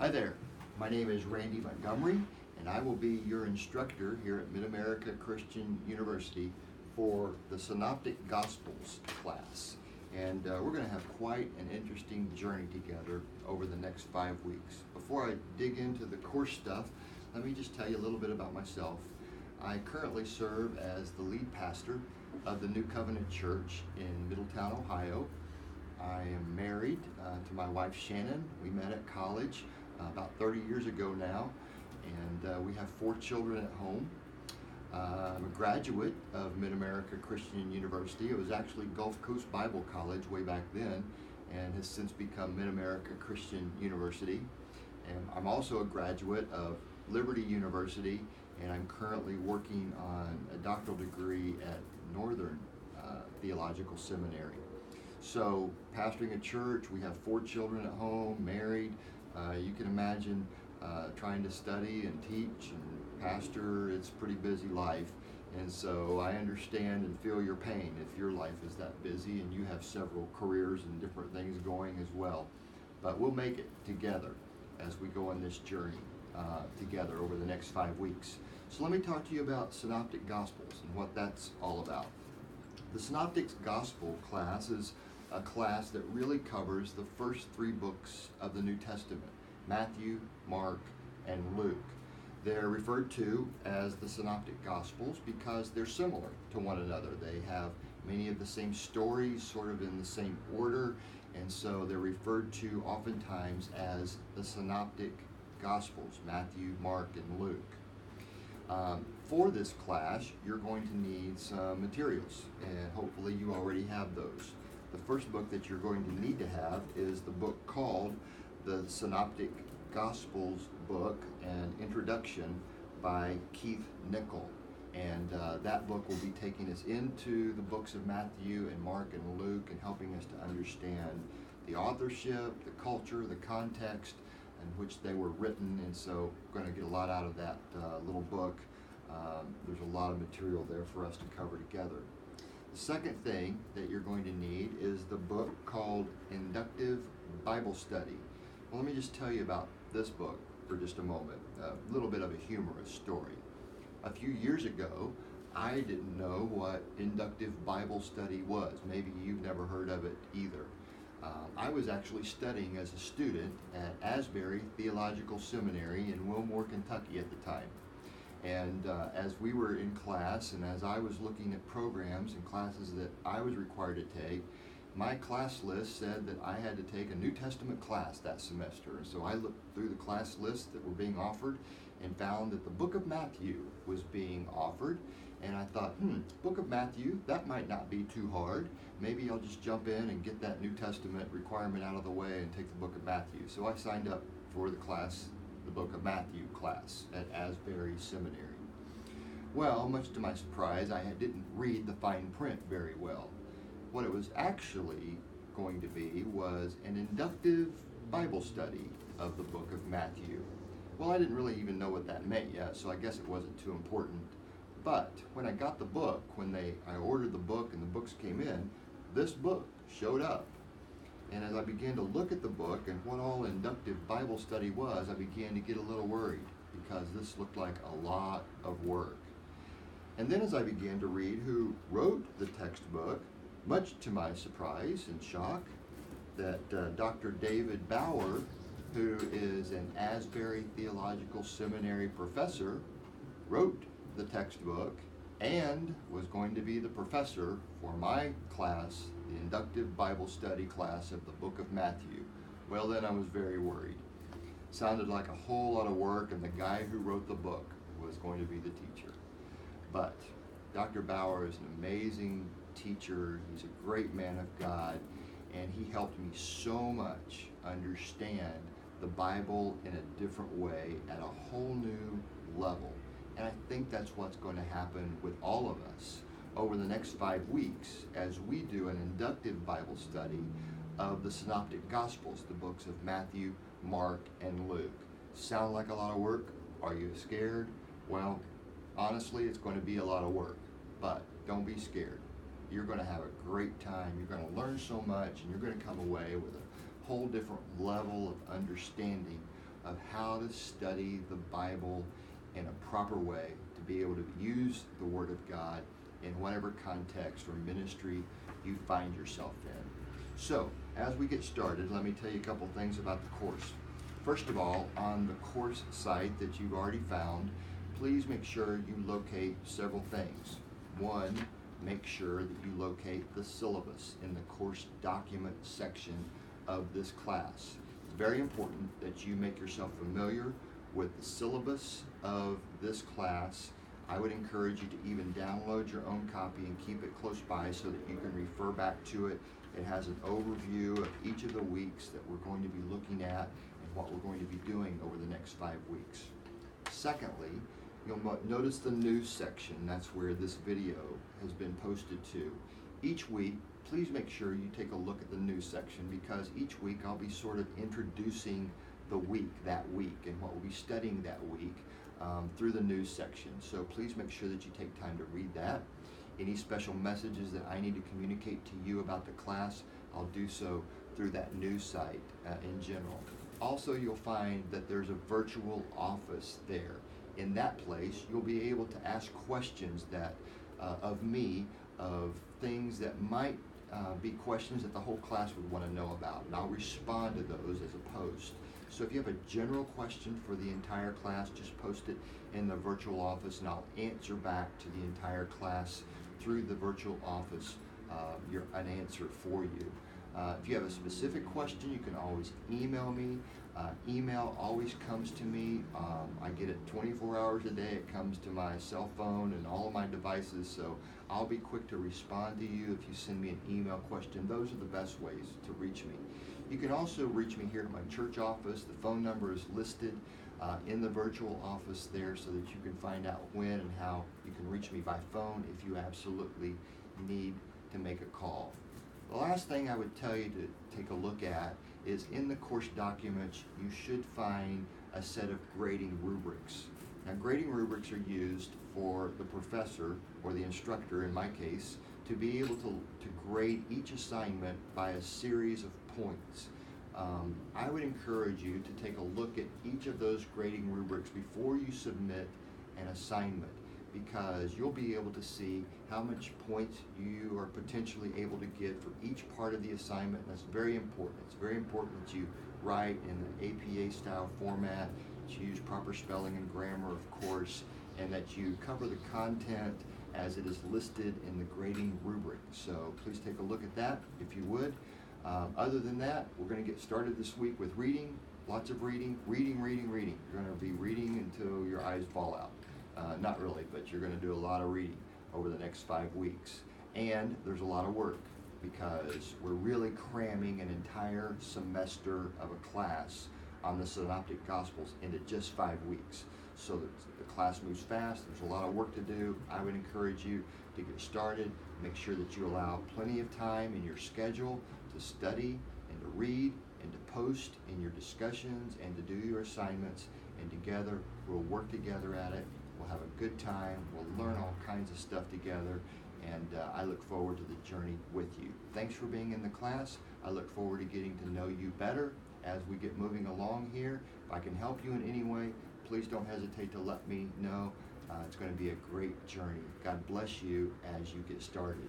Hi there, my name is Randy Montgomery, and I will be your instructor here at Mid-America Christian University for the Synoptic Gospels Class. And we're going to have quite an interesting journey together over the next 5 weeks. Before I dig into the course stuff, let me just tell you a little bit about myself. I currently serve as the lead pastor of the New Covenant Church in Middletown, Ohio. I am married to my wife Shannon. We met at college about 30 years ago now, and we have 4 children at home. I'm a graduate of Mid-America Christian University. It was actually Gulf Coast Bible College way back then, and has since become Mid-America Christian University. And I'm also a graduate of Liberty University, and I'm currently working on a doctoral degree at Northern Theological Seminary. So, pastoring a church, we have 4 children at home, married. You can imagine trying to study and teach and pastor. It's a pretty busy life. And so I understand and feel your pain if your life is that busy and you have several careers and different things going as well. But we'll make it together as we go on this journey together over the next 5 weeks. So let me talk to you about Synoptic Gospels and what that's all about. The Synoptic Gospel Class is a class that really covers the first 3 books of the New Testament, Matthew, Mark, and Luke. They're referred to as the Synoptic Gospels because they're similar to one another. They have many of the same stories, sort of in the same order, and so they're referred to oftentimes as the Synoptic Gospels, Matthew, Mark, and Luke. For this class, you're going to need some materials, and hopefully you already have those. The first book that you're going to need to have is the book called the Synoptic Gospels book and Introduction by Keith Nichol. And that book will be taking us into the books of Matthew and Mark and Luke and helping us to understand the authorship, the culture, the context in which they were written. And so we're going to get a lot out of that little book. There's a lot of material there for us to cover together. The second thing that you're going to need is the book called Inductive Bible Study. Well, let me just tell you about this book for just a moment. A little bit of a humorous story. A few years ago, I didn't know what inductive Bible study was. Maybe you've never heard of it either. I was actually studying as a student at Asbury Theological Seminary in Wilmore, Kentucky at the time. And as we were in class and as I was looking at programs and classes that I was required to take, my class list said that I had to take a New Testament class that semester. And so I looked through the class lists that were being offered and found that the book of Matthew was being offered. And I thought, book of Matthew, that might not be too hard. Maybe I'll just jump in and get that New Testament requirement out of the way and take the book of Matthew. So I signed up for the class, the book of Matthew class at Asbury Seminary. Well, much to my surprise, I didn't read the fine print very well. What it was actually going to be was an inductive Bible study of the book of Matthew. Well, I didn't really even know what that meant yet, so I guess it wasn't too important. But when I got the book, I ordered the book and the books came in, this book showed up. And as I began to look at the book and what all inductive Bible study was, I began to get a little worried because this looked like a lot of work. And then as I began to read who wrote the textbook, much to my surprise and shock, that Dr. David Bauer, who is an Asbury Theological Seminary professor, wrote the textbook and was going to be the professor for my class, the Inductive Bible Study class of the book of Matthew. Well, then I was very worried. Sounded like a whole lot of work, and the guy who wrote the book was going to be the teacher. But Dr. Bauer is an amazing teacher. He's a great man of God, and he helped me so much understand the Bible in a different way at a whole new level. And I think that's what's going to happen with all of us over the next 5 weeks as we do an inductive Bible study of the Synoptic Gospels, the books of Matthew, Mark, and Luke. Sound like a lot of work? Are you scared? Well, honestly, it's going to be a lot of work, but don't be scared. You're going to have a great time. You're going to learn so much, and you're going to come away with a whole different level of understanding of how to study the Bible in a proper way to be able to use the Word of God in whatever context or ministry you find yourself in. So, as we get started, let me tell you a couple things about the course. First of all, on the course site that you've already found, please make sure you locate several things. One, make sure that you locate the syllabus in the course document section of this class. It's very important that you make yourself familiar with the syllabus of this class. I would encourage you to even download your own copy and keep it close by so that you can refer back to it. It has an overview of each of the weeks that we're going to be looking at and what we're going to be doing over the next 5 weeks. Secondly, you'll notice the news section. That's where this video has been posted to. Each week, please make sure you take a look at the news section, because each week I'll be sort of introducing the week, that week, and what we'll be studying that week through the news section. So please make sure that you take time to read that. Any special messages that I need to communicate to you about the class, I'll do so through that news site in general. Also, you'll find that there's a virtual office there. In that place, you'll be able to ask questions that of me, of things that might be questions that the whole class would want to know about, and I'll respond to those as a post. So if you have a general question for the entire class, just post it in the virtual office, and I'll answer back to the entire class through the virtual office an answer for you. If you have a specific question, you can always email me. Email always comes to me. I get it 24 hours a day. It comes to my cell phone and all of my devices, so I'll be quick to respond to you if you send me an email question. Those are the best ways to reach me. You can also reach me here at my church office. The phone number is listed in the virtual office there, so that you can find out when and how you can reach me by phone if you absolutely need to make a call. The last thing I would tell you to take a look at is in the course documents, you should find a set of grading rubrics. Now, grading rubrics are used for the professor, or the instructor in my case, to be able to grade each assignment by a series of points. I would encourage you to take a look at each of those grading rubrics before you submit an assignment, because you'll be able to see how much points you are potentially able to get for each part of the assignment, and that's very important. It's very important that you write in the APA style format, that you use proper spelling and grammar, of course, and that you cover the content as it is listed in the grading rubric. So please take a look at that if you would. Other than that, we're going to get started this week with reading. Lots of reading. You're going to be reading until your eyes fall out. Not really, but you're going to do a lot of reading over the next 5 weeks. And there's a lot of work, because we're really cramming an entire semester of a class on the Synoptic Gospels into just 5 weeks. So the class moves fast. There's a lot of work to do. I would encourage you to get started. Make sure that you allow plenty of time in your schedule to study and to read and to post in your discussions and to do your assignments. And together, we'll work together at it. We'll have a good time. We'll learn all kinds of stuff together. And I look forward to the journey with you. Thanks for being in the class. I look forward to getting to know you better as we get moving along here. If I can help you in any way, please don't hesitate to let me know. It's going to be a great journey. God bless you as you get started.